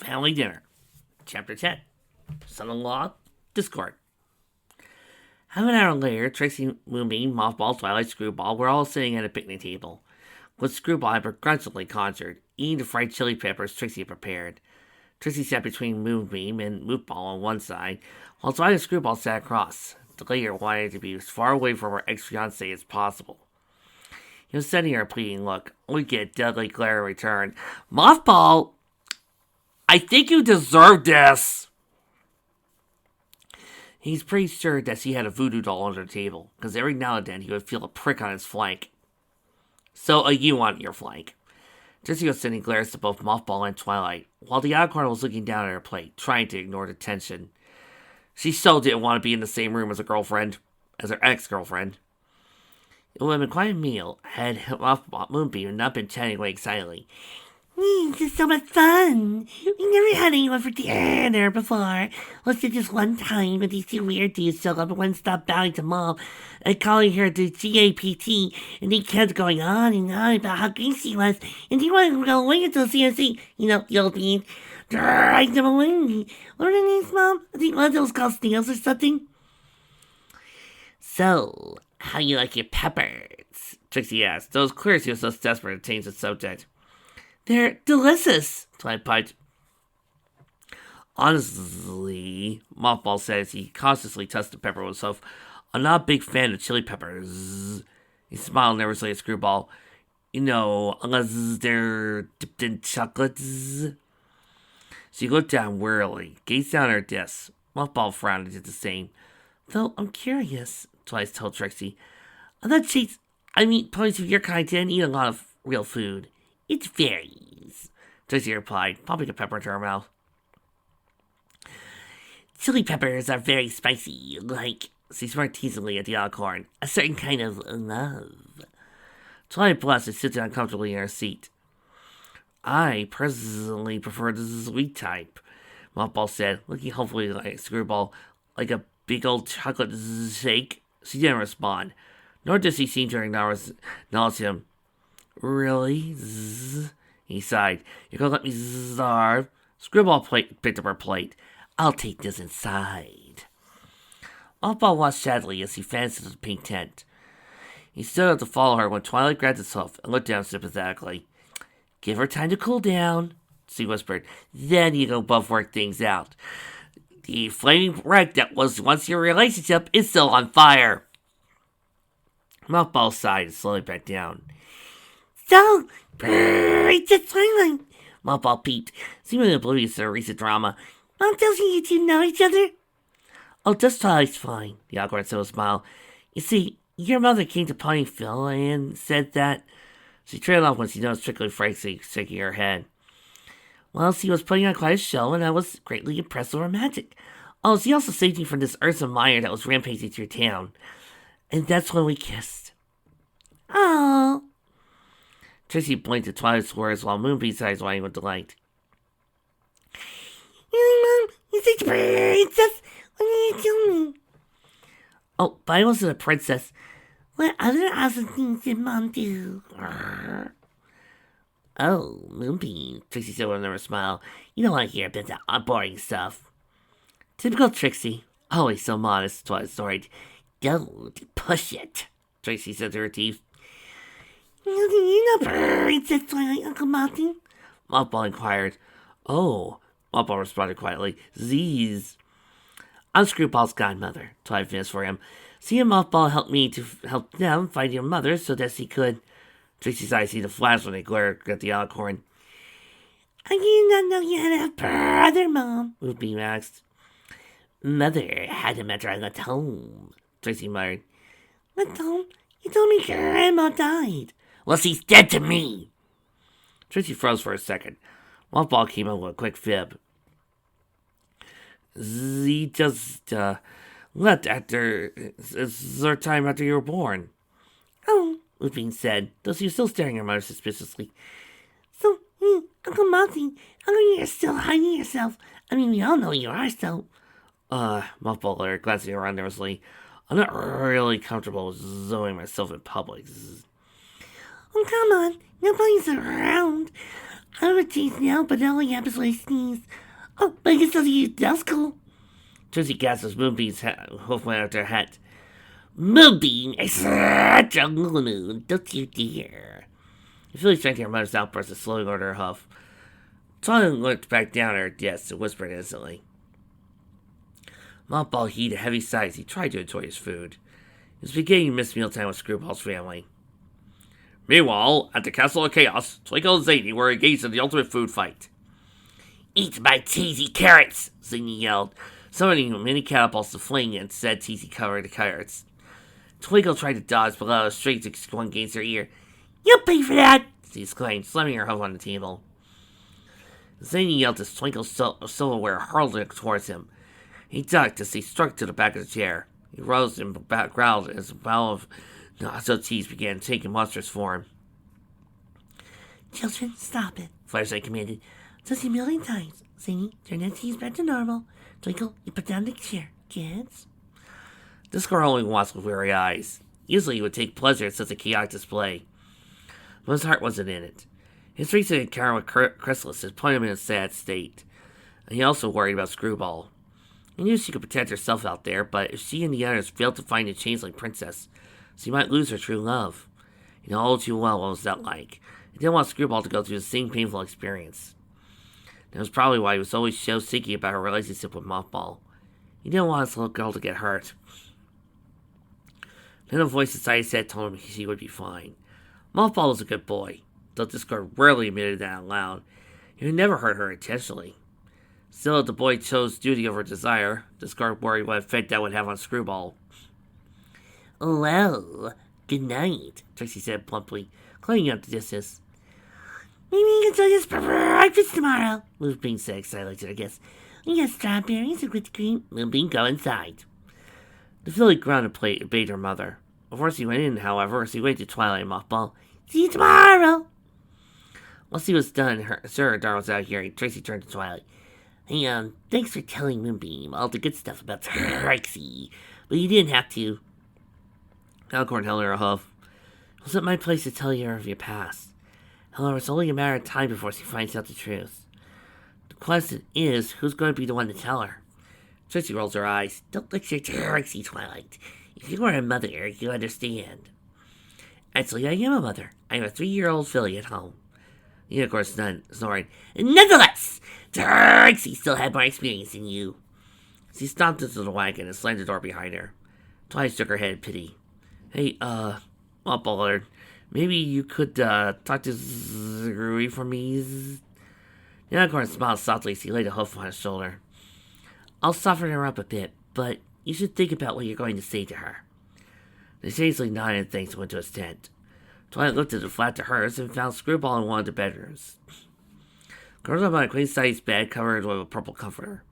Family Dinner, Chapter 10, Son-in-Law, Discord. Half an hour later, Trixie, Moonbeam, Mothball, Twilight, Screwball were all sitting at a picnic table, with Screwball had begrudgingly conjured, eating the fried chili peppers Trixie had prepared. Trixie sat between Moonbeam and Mothball on one side, while Twilight and Screwball sat across. The latter wanted to be as far away from her ex-fiancé as possible. He was sending her a pleading look, only to get a deadly glare in return. Mothball! I think you deserve this! He's pretty sure that she had a voodoo doll under the table, because every now and then he would feel a prick on his flank. So, you on your flank. Trixie was sending glares to both Mothball and Twilight, while the outer corner was looking down at her plate, trying to ignore the tension. She so didn't want to be in the same room as her ex-girlfriend. It would have been quite a meal had Moonbeam not been chatting away excitedly. This is so much fun. We never had anyone for dinner before. Let's do just one time when these two weird dudes show up and one stop bowing to Mom and calling her the GAPT, and they kept going on and on about how great she was, and they wanted to go away until CNC, the old bean. I never win. What are their names, Mom? I think one of those called snails or something. So, how you like your peppers? Trixie asked, though it was clear she was so desperate to change the subject. They're delicious, Twilight piped. Honestly, Mothball said as he cautiously touched the pepper with himself, I'm not a big fan of chili peppers. He smiled nervously at Screwball. Unless they're dipped in chocolate. She looked down wearily, gazed down at her desk. Mothball frowned and did the same. Though I'm curious, Twilight told Trixie. I thought ponies of your kind didn't eat a lot of real food. It varies, Trixie replied, popping a pepper into her mouth. Chili peppers are very spicy, she smirked teasingly at the alcorn, a certain kind of love. Twilight blushed and sat uncomfortably in her seat. I personally prefer the sweet type, Mothball said, looking hopefully like Screwball, like a big old chocolate shake. She didn't respond, nor did she seem to acknowledge him. Really? He sighed. You're gonna let me starve? Screwball picked up her plate. I'll take this inside. Mothball watched sadly as he advanced to the pink tent. He stood up to follow her when Twilight grabbed his hoof and looked down sympathetically. Give her time to cool down, she whispered. Then you can both work things out. The flaming wreck that was once your relationship is still on fire. Mothball sighed and slowly backed down. So, it's just Twilight, Mothball peeped, seemingly oblivious to the recent drama. Mom tells you two know each other? Oh, just Twilight's fine, the awkward said with a smile. You see, your mother came to Ponyville and said that... She trailed off when she noticed Prickly Francie shaking her head. Well, she was putting on quite a show, and I was greatly impressed with her magic. Oh, she also saved me from this Ursa Meyer that was rampaging through town. And that's when we kissed. Oh. Trixie blinked at Twilight's words while Moonbeam's eyes widened with delight. Really, Mom? You're such a princess. What are you doing? Oh, but I wasn't a princess. What other awesome things did Mom do? Oh, Moonbeam, Trixie said with a nervous smile. You don't want to hear about that boring stuff. Typical Trixie. Always so modest, Twilight snorted. Don't push it, Trixie said to her teeth. You know Princess Twilight, Uncle Martin? Mothball inquired. Oh, Mothball responded quietly. Z's. I'm Screwball's godmother, Twilight finished for him. See, and Mothball helped me to help them find your mother so that she could... Trixie's eyes seemed to flash when they glared at the alicorn. I did not know you had a brother, Mom, Moonbeam asked. Mother had him after I left home, Trixie muttered. Left home? You told me Grandma died. Well, she's dead to me. Trixie froze for a second. Mothball came up with a quick fib. She just, left after... It's her time after you were born. Oh, Moonbeam said, though she was still staring at her mother suspiciously. So, Uncle Martin, how come you're still hiding yourself? I mean, we all know you are, so... Mothball glared, glancing around nervously. I'm not really comfortable zoning myself in public. Oh, come on. Nobody's around. I have a teeth now, but it only happens when I sneeze. Oh, but I guess that's cool. Trixie gasps as Moonbeam's hoof went out their head. Moonbeam, I such a moon, don't you dare. You feel strength her mother's outburst of slowing over her hoof. Twilight looked back down at her desk and whispered instantly. Mothball heaved a heavy sigh as he tried to enjoy his food. He was beginning to miss mealtime with Screwball's family. Meanwhile, at the Castle of Chaos, Twinkle and Zany were engaged in the ultimate food fight. Eat my cheesy carrots, Zany yelled, summoning many catapults to fling and said cheesy covered the carrots. Twinkle tried to dodge below a straight to swung against her ear. You'll pay for that, she exclaimed, slamming her hoof on the table. Zany yelled as Twinkle's silverware hurled it towards him. He ducked as he struck to the back of the chair. He rose and growled as a bowl of nacho cheese began taking monstrous form. Children, stop it, Firesight commanded. Just a million times. Zany, turn that cheese back to normal. Twinkle, you put down the chair. Kids? This girl only watched with weary eyes. Usually he would take pleasure in such a chaotic display. But his heart wasn't in it. His recent encounter with Chrysalis had put him in a sad state. And he also worried about Screwball. He knew she could protect herself out there, but if she and the others failed to find the changeling princess, she might lose her true love. He knew all too well what was that like. He didn't want Screwball to go through the same painful experience. That was probably why he was always so sticky about her relationship with Mothball. He didn't want his little girl to get hurt. Then a voice inside his head told him she would be fine. Mothball was a good boy, though this girl rarely admitted that out loud. He would never hurt her intentionally. Still, if the boy chose duty over desire, this girl worried what effect that would have on Screwball. Well, good night, Trixie said plumply, clinging up the distance. Maybe you can join us for breakfast tomorrow, Moonbeam said excitedly to the guests. We got strawberries and whipped cream. Moonbeam, go inside. The filly grounded plate obeyed her mother. Before she went in, however, she waved to Twilight and Mothball. See you tomorrow. Once he was done, Sir Dar was out of hearing. Trixie turned to Twilight. Hey, thanks for telling Moonbeam all the good stuff about Trixie, but you didn't have to. Alicorn held her a hoof. It wasn't my place to tell her of your past. However, it's only a matter of time before she finds out the truth. The question is, who's going to be the one to tell her? Trixie rolls her eyes. Don't lecture Trixie, Twilight. If you were a mother, you understand. Actually, I am a mother. I have a 3-year-old filly at home. The unicorn snoring. Nonetheless, Trixie still had more experience than you. She stomped into the wagon and slammed the door behind her. Twilight shook her head in pity. Hey, Bullard, maybe you could, talk to Zagrewy for me? The unicorn smiled softly as he laid a hoof on his shoulder. I'll soften her up a bit, but you should think about what you're going to say to her. The changeling nodded in thanks and went to his tent. Twilight looked at the flat to hers and found Screwball in one of the bedrooms. Curled up on a queen-sized bed covered with a purple comforter.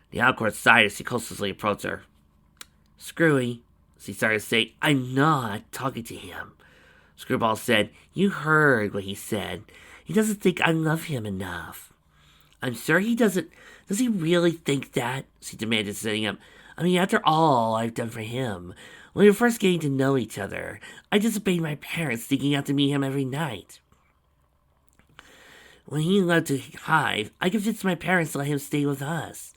The unicorn sighed as she cautiously approached her. Screwy, she started to say, I'm not talking to him. Screwball said, you heard what he said. He doesn't think I love him enough. I'm sure he doesn't. Does he really think that? She demanded, sitting up. I mean, after all I've done for him. When we were first getting to know each other, I disobeyed my parents, sneaking out to meet him every night. When he left to Hive, I convinced my parents to let him stay with us.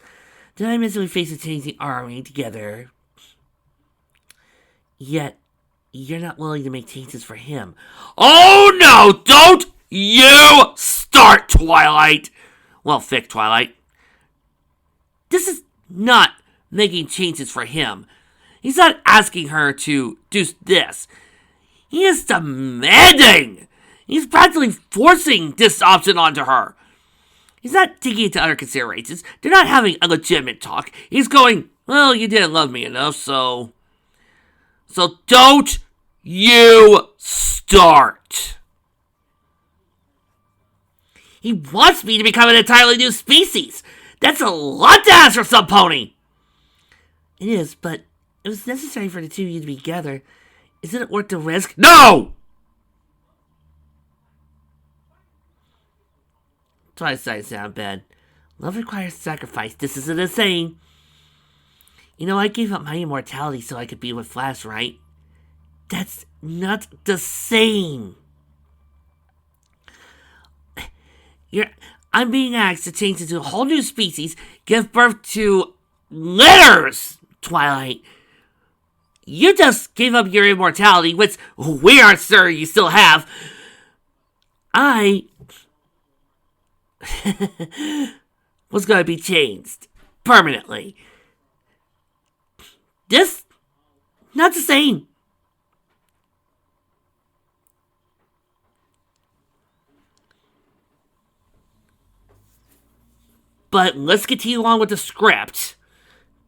Then I miserably faced a changing army together. Yet, you're not willing to make changes for him. Oh no! Don't you start, Twilight! Well, thick, Twilight. This is not making changes for him. He's not asking her to do this. He is demanding. He's practically forcing this option onto her. He's not taking into other considerations. They're not having a legitimate talk. He's going, well, you didn't love me enough, so don't you start. He wants me to become an entirely new species. That's a lot to ask for some pony. It is, but it was necessary for the two of you to be together. Isn't it worth the risk? No! Twilight sat down in bed. Love requires sacrifice. This isn't a saying. You know, I gave up my immortality so I could be with Flash, right? That's not the same. I'm being asked to change into a whole new species, give birth to litters, Twilight. You just gave up your immortality, which we aren't sure you still have. I was going to be changed permanently. This, not the same. But let's continue on with the script.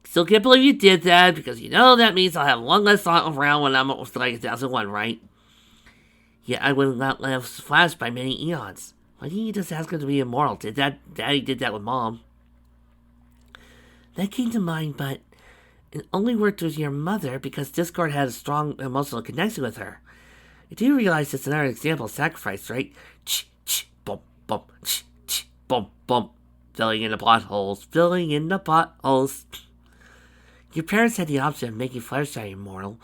Still can't believe you did that, because you know that means I'll have one less around when I'm almost like 1001, right? Yet I would not let Flash by many eons. Why didn't you just ask him to be immortal? Daddy did that with Mom. That came to mind, but it only worked with your mother because Discord had a strong emotional connection with her. You do realize it's another example of sacrifice, right? Bump, bump, bump, bump. Filling in the potholes. Your parents had the option of making Fluttershy immortal,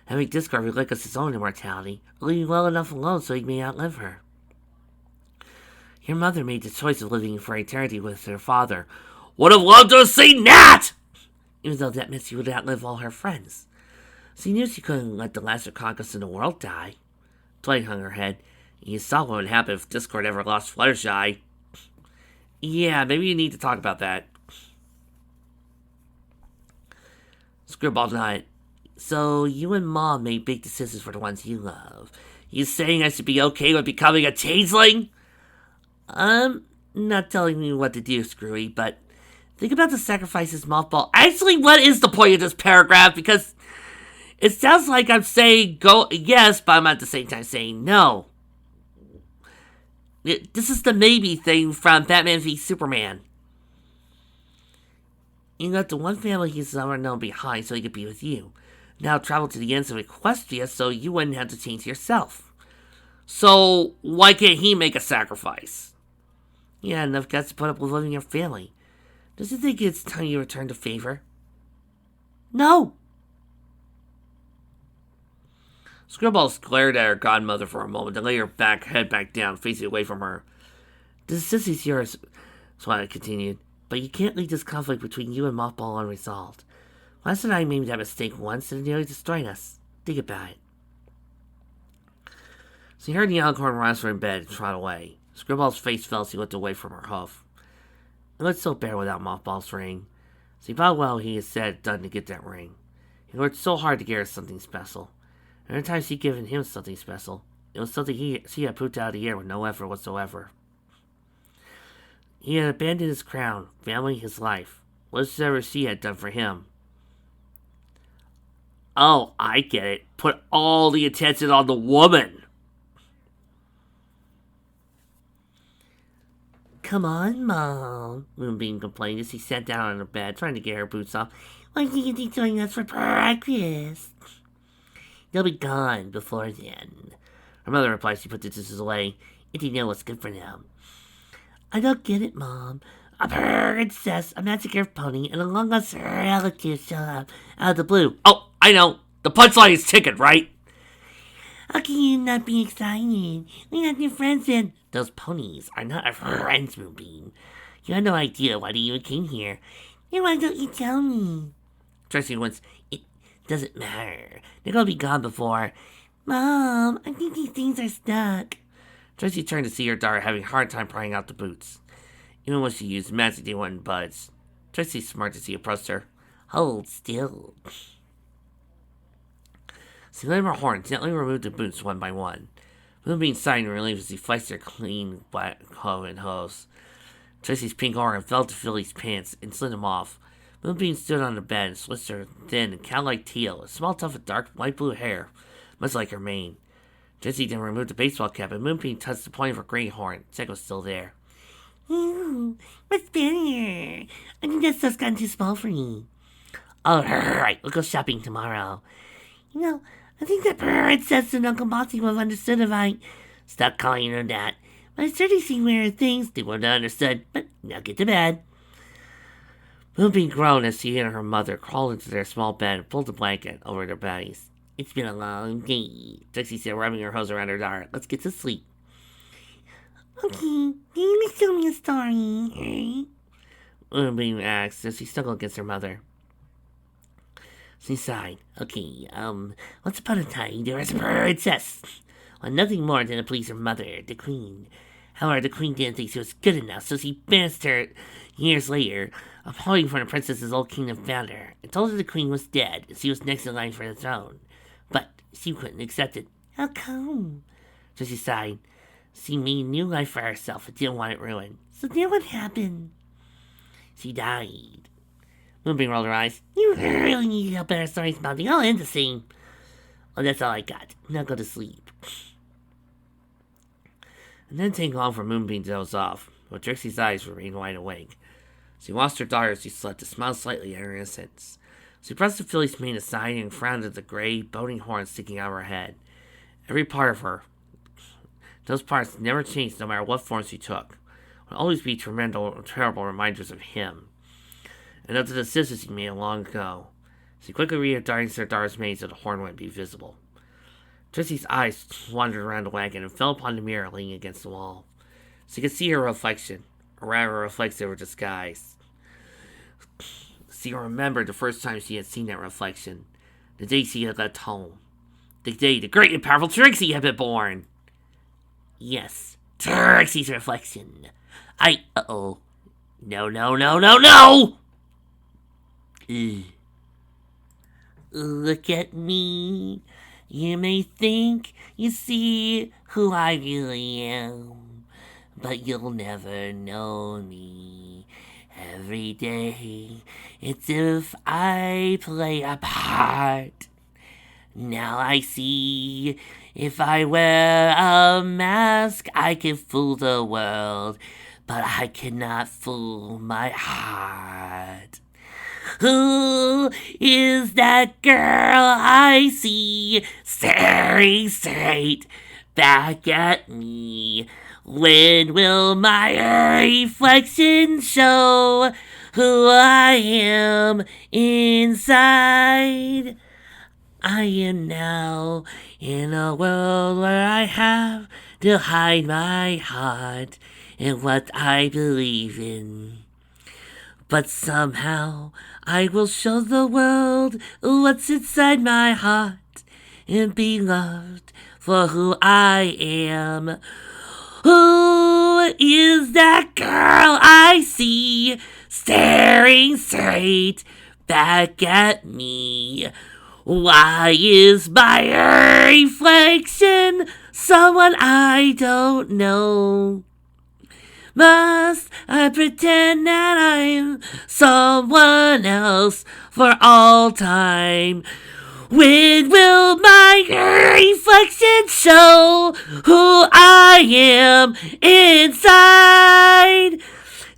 having Discord relinquish his own immortality, or leaving well enough alone so he may outlive her. Your mother made the choice of living for eternity with her father. Would have loved to have seen that! Even though that meant she would outlive all her friends. She knew she couldn't let the last conquest in the world die. Twilight hung her head. You saw what would happen if Discord ever lost Fluttershy. Yeah, maybe you need to talk about that. Screwball nodded. So, you and Mom made big decisions for the ones you love. You saying I should be okay with becoming a changeling? Not telling you what to do, Screwy, but think about the sacrifices Mothball... Actually, what is the point of this paragraph? Because it sounds like I'm saying go yes, but I'm at the same time saying no. This is the maybe thing from Batman v Superman. You left the one family he's ever known behind so he could be with you. Now travel to the ends of Equestria so you wouldn't have to change yourself. So, why can't he make a sacrifice? He had enough guts to put up with living your family. Does you think it's time you return the favor? No! Scribbles glared at her godmother for a moment, then lay her head back down, facing away from her. The sissy's yours, Twilight continued, but you can't leave this conflict between you and Mothball unresolved. Last and I made that mistake once, and it nearly destroyed us. Think about it. She heard the Alicorn rise from bed and trot away. Scribble's face fell as he looked away from her hoof. It looked so bare without Mothball's ring. She thought well he had said done to get that ring. He worked so hard to get her something special. Every time she'd given him something special, it was something she had pooped out of the air with no effort whatsoever. He had abandoned his crown, family, his life, whatsoever she had done for him. Oh, I get it. Put all the attention on the woman. Come on, Mom, Moonbeam complained as he sat down on her bed, trying to get her boots off. Why can't you be joining us for breakfast? They'll be gone before then. Her mother replied as she put the dishes away. If you know what's good for them. I don't get it, Mom. A princess, a magic earth pony, and a long-lost relative show up out of the blue. Oh, I know. The punchline is chicken, right? How can you not be excited? We have new friends and... Those ponies are not our friends, Moonbeam. You have no idea why they even came here. Then why don't you tell me? Tracy once, it doesn't matter. They're gonna be gone before. Mom, I think these things are stuck. Tracy turned to see her daughter having a hard time prying out the boots. Even when she used magic, they wouldn't budge. Tracy's smart as he approached her. Hold still. She let her horn gently removed the boots one by one. Moonbeam sighed in relief as he flexed her clean black hoe and hose. Tracy's pink arm fell to Philly's pants and slid him off. Moonbeam stood on the bed and switched her thin and cow-like tail, a small tuft of dark light blue hair, much like her mane. Tracy then removed the baseball cap, and Moonbeam touched the point of her gray horn. Check was still there. Ooh, what's better? I think that stuff's gotten too small for me. Alright, we'll go shopping tomorrow. You know, I think that princess and Uncle Bossy would have understood if I... Stop calling her that. But I certainly seen weird things. They wouldn't have understood, but now get to bed. Moonbeam groaned as she and her mother crawled into their small bed and pulled the blanket over their bodies. It's been a long day, Trixie said, rubbing her hose around her daughter. Let's get to sleep. Okay, can you tell me a story? Moonbeam asked as she snuggled against her mother. She sighed. Okay, once upon a time there was a princess. Well, nothing more than to please her mother, the queen. However, the queen didn't think she was good enough, so she banished her years later, appointing for the princess's old kingdom founder, and told her the queen was dead and she was next in line for the throne. But she couldn't accept it. How come? So she sighed. She made a new life for herself and didn't want it ruined. So then what happened? She died. Moonbeam rolled her eyes. You really need to tell better stories about me. I'll end the scene. Well, that's all I got. Now go to sleep. And then take long for Moonbeam to doze off, but Trixie's eyes remained wide awake. She watched her daughter as she slept to smile slightly at her innocence. She pressed the filly's mane aside and frowned at the gray, boating horns sticking out of her head. Every part of her, those parts never changed no matter what form she took, would always be terrible reminders of him, and of the decisions he made long ago. She quickly rearranged her daughter's mane so the horn wouldn't be visible. Trixie's eyes wandered around the wagon and fell upon the mirror leaning against the wall. She could see her reflection, or rather a reflexive disguise. She remembered the first time she had seen that reflection, the day she had left home, the day the great and powerful Trixie had been born. Yes, Trixie's reflection. No. Look at me. You may think you see who I really am, but you'll never know me. Every day, it's if I play a part. Now I see, if I wear a mask, I can fool the world, but I cannot fool my heart. Who is that girl I see staring straight back at me? When will my reflection show who I am inside? I am now in a world where I have to hide my heart and what I believe in. But somehow I will show the world what's inside my heart and be loved for who I am. Who is that girl I see staring straight back at me? Why is my reflection someone I don't know? Must I pretend that I'm someone else for all time? When will my reflection show who I am inside?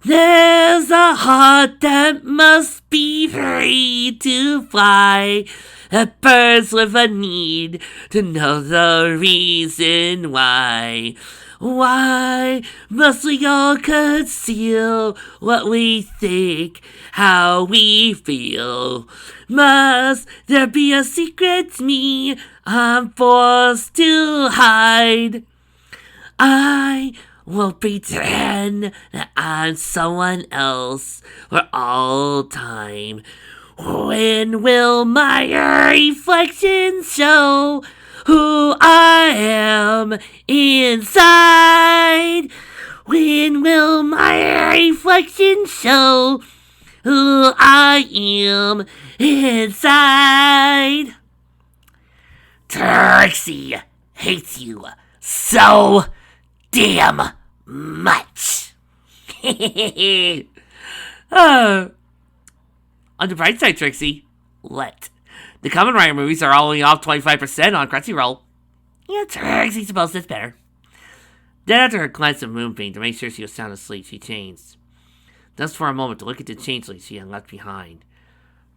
There's a heart that must be free to fly, that burns with a need to know the reason why. Why must we all conceal what we think, how we feel? Must there be a secret me I'm forced to hide? I won't pretend that I'm someone else for all time. When will my reflection show who I am inside? When will my reflection show who I am inside? Trixie hates you so damn much. On the bright side, Trixie, what? The Kamen Rider movies are only off 25% on Crunchyroll. Yeah, Trixie suppose that's better. Then after her glance at Moonbeam to make sure she was sound asleep, she changed. Just for a moment to look at the changeling she had left behind.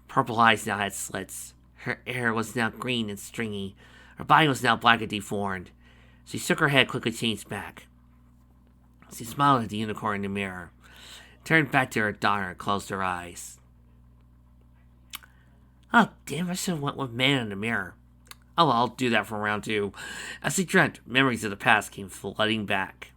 Purple eyes now had slits. Her hair was now green and stringy. Her body was now black and deformed. She shook her head, quickly changed back. She smiled at the unicorn in the mirror, turned back to her daughter, and closed her eyes. Oh, damn, I should have went with Man in the Mirror. Oh, well, I'll do that for round 2. As she dreamt, memories of the past came flooding back.